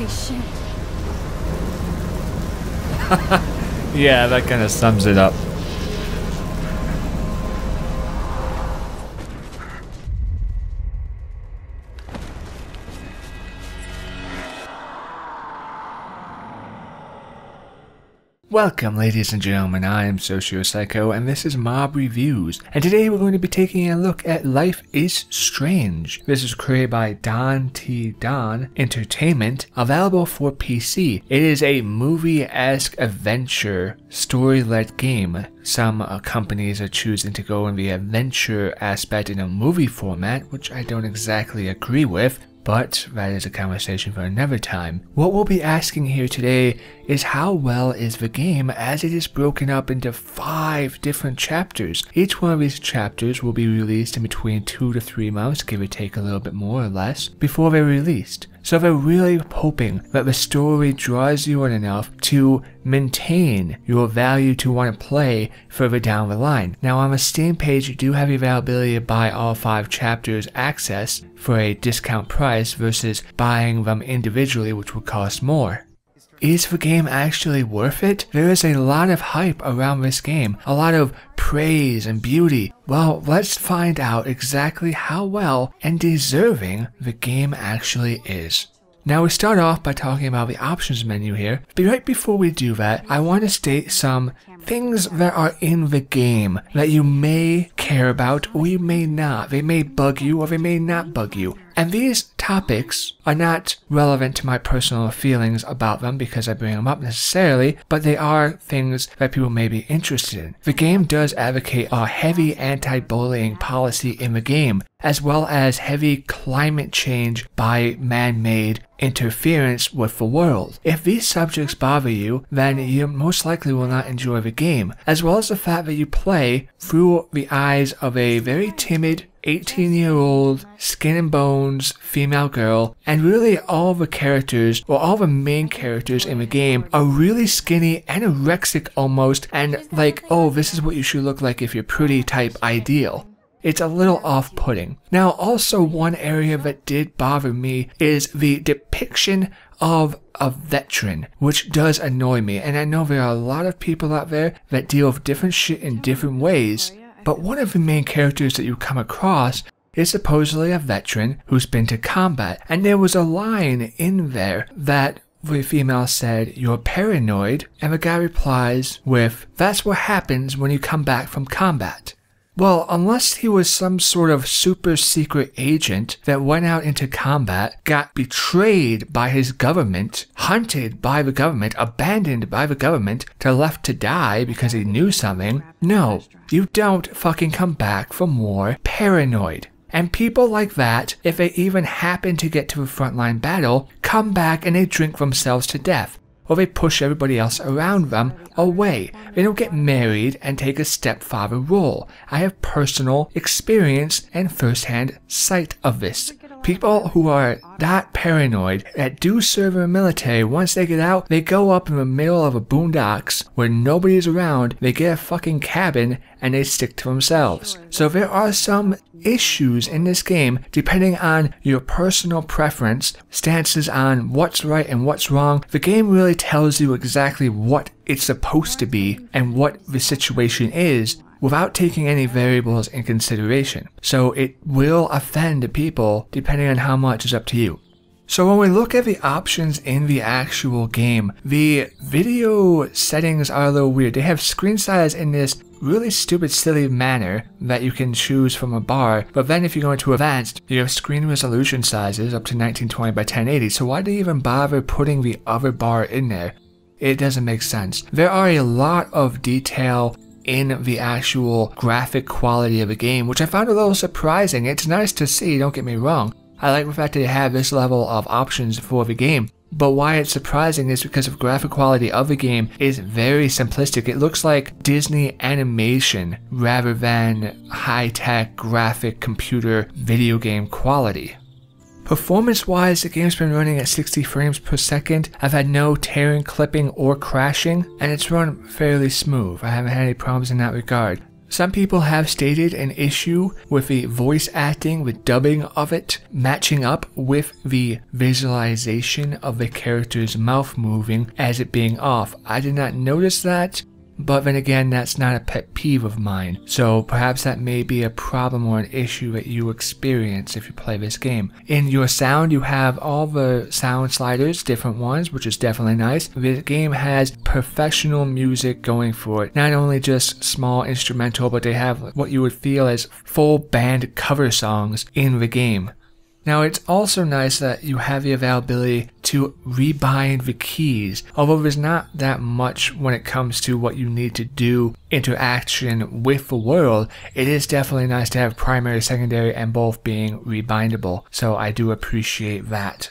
Holy shit. Yeah, that kind of sums it up. Welcome, ladies and gentlemen, I am SocioPsycho, and this is Mob Reviews, and today we're going to be taking a look at Life is Strange. This is created by Don T. Don Entertainment, available for PC. It is a movie-esque adventure, story-led game. Some companies are choosing to go in the adventure aspect in a movie format, which I don't exactly agree with. But that is a conversation for another time. What we'll be asking here today is how well is the game, as it is broken up into 5 different chapters. Each one of these chapters will be released in between 2 to 3 months, give or take a little bit more or less, before they're released. So they're really hoping that the story draws you in enough to maintain your value to want to play further down the line. Now on the Steam page, you do have the availability to buy all 5 chapters access for a discount price versus buying them individually, which would cost more. Is the game actually worth it? There is a lot of hype around this game, a lot of praise and beauty. Well, let's find out exactly how well and deserving the game actually is. Now we start off by talking about the options menu here, but right before we do that, I want to state some things that are in the game that you may care about or you may not. They may bug you or they may not bug you. And these topics are not relevant to my personal feelings about them because I bring them up necessarily, but they are things that people may be interested in. The game does advocate a heavy anti-bullying policy in the game, as well as heavy climate change by man-made interference with the world. If these subjects bother you, then you most likely will not enjoy the game, as well as the fact that you play through the eyes of a very timid 18-year-old, skin and bones, female girl, and really all the characters, or all the main characters in the game, are really skinny, anorexic almost, and like, oh, this is what you should look like if you're pretty type ideal. It's a little off-putting. Now, also one area that did bother me is the depiction of a veteran, which does annoy me, and I know there are a lot of people out there that deal with different shit in different ways. But one of the main characters that you come across is supposedly a veteran who's been to combat. And there was a line in there that the female said, "You're paranoid," and the guy replies with, "That's what happens when you come back from combat." Well, unless he was some sort of super secret agent that went out into combat, got betrayed by his government, hunted by the government, abandoned by the government, left to die because he knew something, no, you don't fucking come back from war paranoid. And people like that, if they even happen to get to a frontline battle, come back and they drink themselves to death. Or they push everybody else around them away. They don't get married and take a stepfather role. I have personal experience and first-hand sight of this. People who are that paranoid, that do serve in the military, once they get out, they go up in the middle of a boondocks where nobody's around, they get a fucking cabin, and they stick to themselves. So there are some issues in this game depending on your personal preference, stances on what's right and what's wrong. The game really tells you exactly what it's supposed to be and what the situation is, without taking any variables in consideration. So it will offend people depending on how much is up to you. So when we look at the options in the actual game, the video settings are a little weird. They have screen size in this really stupid, silly manner that you can choose from a bar, but then if you go into advanced, you have screen resolution sizes up to 1920 by 1080, so why do you even bother putting the other bar in there? It doesn't make sense. There are a lot of detail in the actual graphic quality of the game, which I found a little surprising. It's nice to see, don't get me wrong. I like the fact that they have this level of options for the game, but why it's surprising is because the graphic quality of the game is very simplistic. It looks like Disney animation rather than high-tech graphic computer video game quality. Performance-wise, the game's been running at 60 frames per second. I've had no tearing, clipping, or crashing, and it's run fairly smooth. I haven't had any problems in that regard. Some people have stated an issue with the voice acting, with dubbing of it, matching up with the visualization of the character's mouth moving as it being off. I did not notice that, but then again, that's not a pet peeve of mine. So perhaps that may be a problem or an issue that you experience if you play this game. In your sound, you have all the sound sliders, different ones, which is definitely nice. The game has professional music going for it. Not only just small instrumental, but they have what you would feel as full band cover songs in the game. Now, it's also nice that you have the availability to rebind the keys. Although there's not that much when it comes to what you need to do interaction with the world, it is definitely nice to have primary, secondary, and both being rebindable. So I do appreciate that.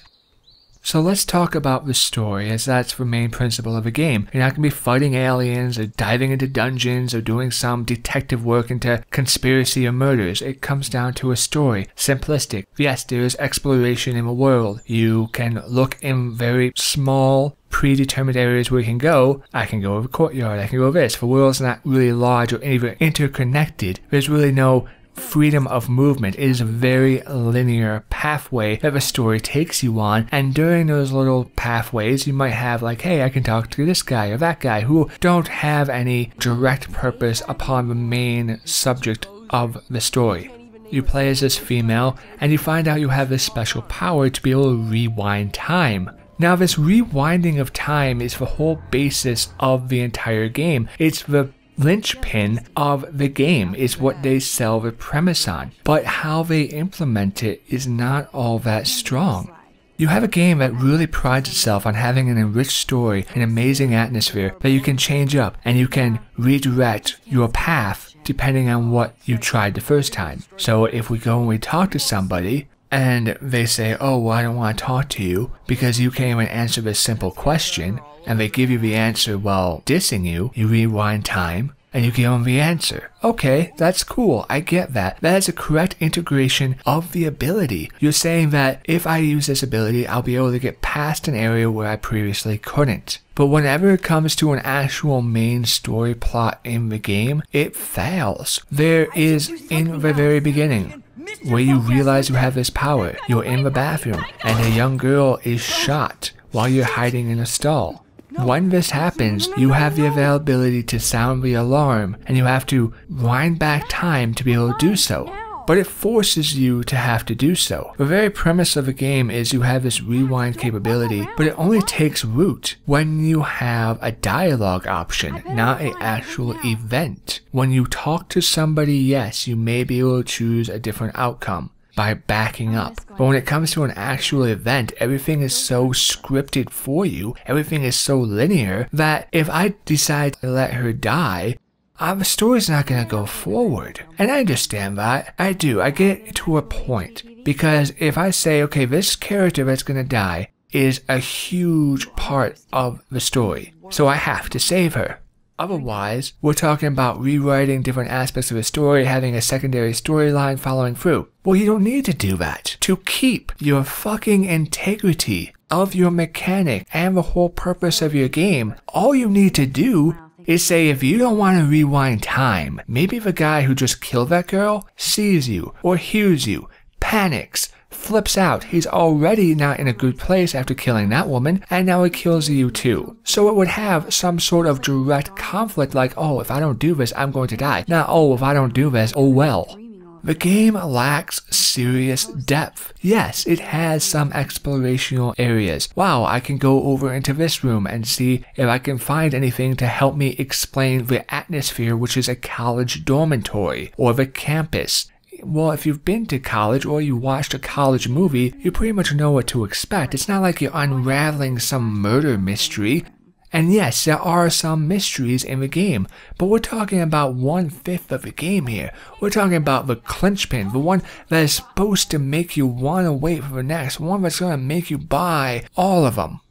So let's talk about the story, as that's the main principle of the game. You're not going to be fighting aliens or diving into dungeons or doing some detective work into conspiracy or murders. It comes down to a story. Simplistic. Yes, there's exploration in the world. You can look in very small, predetermined areas where you can go. I can go over the courtyard, I can go this. The world's not really large or even interconnected. There's really no freedom of movement. It is a very linear pathway that the story takes you on, and during those little pathways you might have like, hey, I can talk to this guy or that guy who don't have any direct purpose upon the main subject of the story. You play as this female and you find out you have this special power to be able to rewind time. Now, this rewinding of time is the whole basis of the entire game. It's the linchpin of the game, is what they sell the premise on, but how they implement it is not all that strong. You have a game that really prides itself on having an enriched story, an amazing atmosphere that you can change up, and you can redirect your path depending on what you tried the first time. So if we go and we talk to somebody and they say, oh, well, I don't want to talk to you because you can't even answer this simple question, and they give you the answer while dissing you, you rewind time, and you give them the answer. Okay, that's cool, I get that. That is a correct integration of the ability. You're saying that if I use this ability, I'll be able to get past an area where I previously couldn't. But whenever it comes to an actual main story plot in the game, it fails. There is, in the very beginning, where you realize you have this power. You're in the bathroom, and a young girl is shot while you're hiding in a stall. When this happens, you have the availability to sound the alarm, and you have to wind back time to be able to do so. But it forces you to have to do so. The very premise of the game is you have this rewind capability, but it only takes root when you have a dialogue option, not an actual event. When you talk to somebody, yes, you may be able to choose a different outcome by backing up. But when it comes to an actual event, everything is so scripted for you, everything is so linear, that if I decide to let her die, the story's not going to go forward. And I understand that. I do. I get to a point. Because if I say, okay, this character that's going to die is a huge part of the story, so I have to save her. Otherwise, we're talking about rewriting different aspects of a story, having a secondary storyline following through. Well, you don't need to do that. To keep your fucking integrity of your mechanic and the whole purpose of your game, all you need to do is say, if you don't want to rewind time, maybe the guy who just killed that girl sees you or hears you, panics, flips out. He's already not in a good place after killing that woman, and now he kills you too. So it would have some sort of direct conflict, like, oh, if I don't do this, I'm going to die. Not, oh, if I don't do this, oh well. The game lacks serious depth. Yes, it has some explorational areas. Wow, I can go over into this room and see if I can find anything to help me explain the atmosphere, which is a college dormitory, or the campus. Well, if you've been to college or you watched a college movie, you pretty much know what to expect. It's not like you're unraveling some murder mystery. And yes, there are some mysteries in the game, but we're talking about 1/5 of the game here. We're talking about the clinchpin, the one that is supposed to make you want to wait for the next one, that's going to make you buy all of them.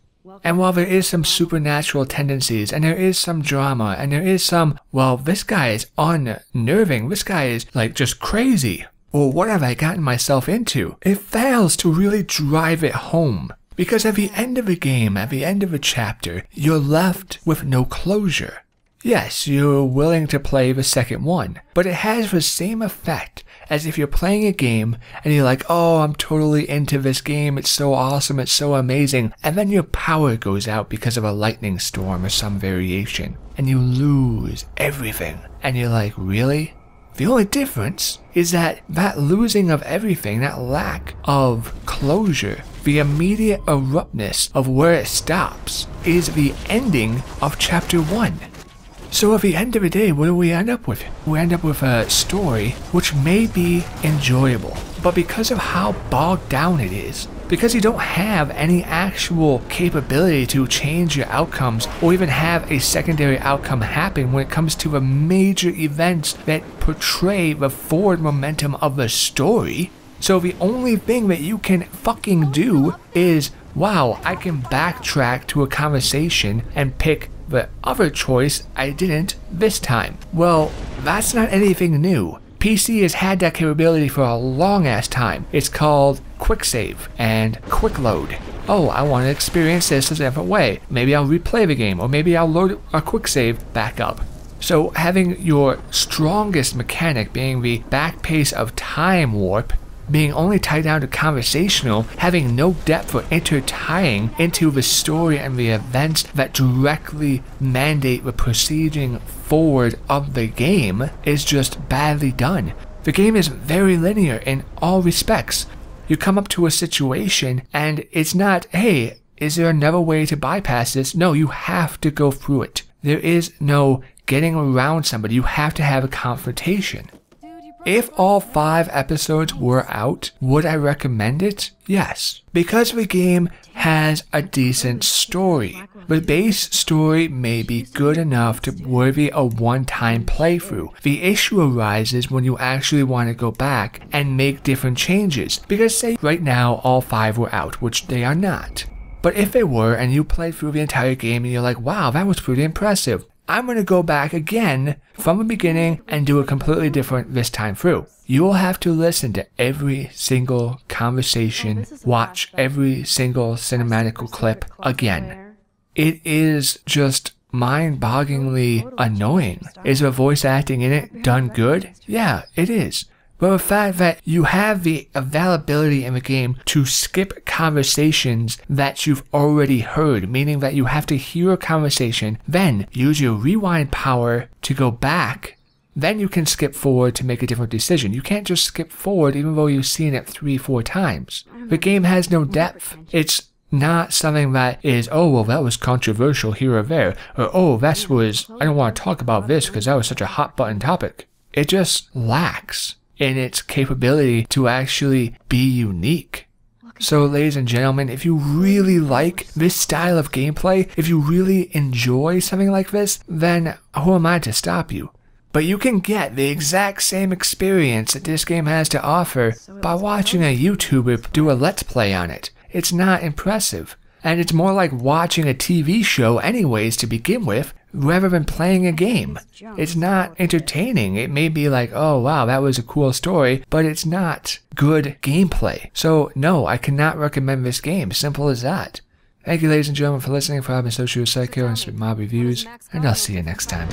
And while there is some supernatural tendencies, and there is some drama, and there is some, well, this guy is unnerving, this guy is like just crazy, or what have I gotten myself into? It fails to really drive it home. Because at the end of the game, at the end of a chapter, you're left with no closure. yes, you're willing to play the second one, but it has the same effect as if you're playing a game and you're like, oh, I'm totally into this game, it's so awesome, it's so amazing, and then your power goes out because of a lightning storm or some variation, and you lose everything, and you're like, really? The only difference is that losing of everything, that lack of closure, the immediate abruptness of where it stops, is the ending of chapter 1. So at the end of the day, what do we end up with? We end up with a story which may be enjoyable, but because of how bogged down it is, because you don't have any actual capability to change your outcomes or even have a secondary outcome happen when it comes to the major events that portray the forward momentum of the story. So the only thing that you can fucking do is, wow, I can backtrack to a conversation and pick the other choice I didn't this time. Well, that's not anything new. PC has had that capability for a long ass time. It's called quick save and quick load. Oh, I want to experience this a different way. Maybe I'll replay the game, or maybe I'll load a quick save back up. So having your strongest mechanic being the back pace of time warp, being only tied down to conversational, having no depth or intertying into the story and the events that directly mandate the proceeding forward of the game, is just badly done. The game is very linear in all respects. You come up to a situation and it's not, hey, is there another way to bypass this? No, you have to go through it. There is no getting around somebody. You have to have a confrontation. If all 5 episodes were out, would I recommend it? Yes, because the game has a decent story. The base story may be good enough to worthy a one-time playthrough. The issue arises when you actually want to go back and make different changes, because say right now all 5 were out, which they are not. But if they were and you played through the entire game and you're like, wow, that was pretty impressive, I'm going to go back again from the beginning and do it completely different this time through. You will have to listen to every single conversation, watch every single cinematic clip again. It is just mind-bogglingly annoying. Is the voice acting in it done good? Yeah, it is. But the fact that you have the availability in the game to skip conversations that you've already heard, meaning that you have to hear a conversation, then use your rewind power to go back, then you can skip forward to make a different decision. You can't just skip forward even though you've seen it 3-4 times. The game has no depth. It's not something that is, oh, well, that was controversial here or there, or oh, that was, I don't want to talk about this because that was such a hot button topic. It just lacks in its capability to actually be unique. So ladies and gentlemen, if you really like this style of gameplay, if you really enjoy something like this, then who am I to stop you? But you can get the exact same experience that this game has to offer by watching a YouTuber do a Let's Play on it. It's not impressive. And it's more like watching a TV show anyways to begin with, rather than playing a game. It's not entertaining. It may be like, oh wow, that was a cool story, but it's not good gameplay. So no, I cannot recommend this game. Simple as that. Thank you ladies and gentlemen for listening, for having SocioPsycho and Mob Reviews, and I'll see you next time.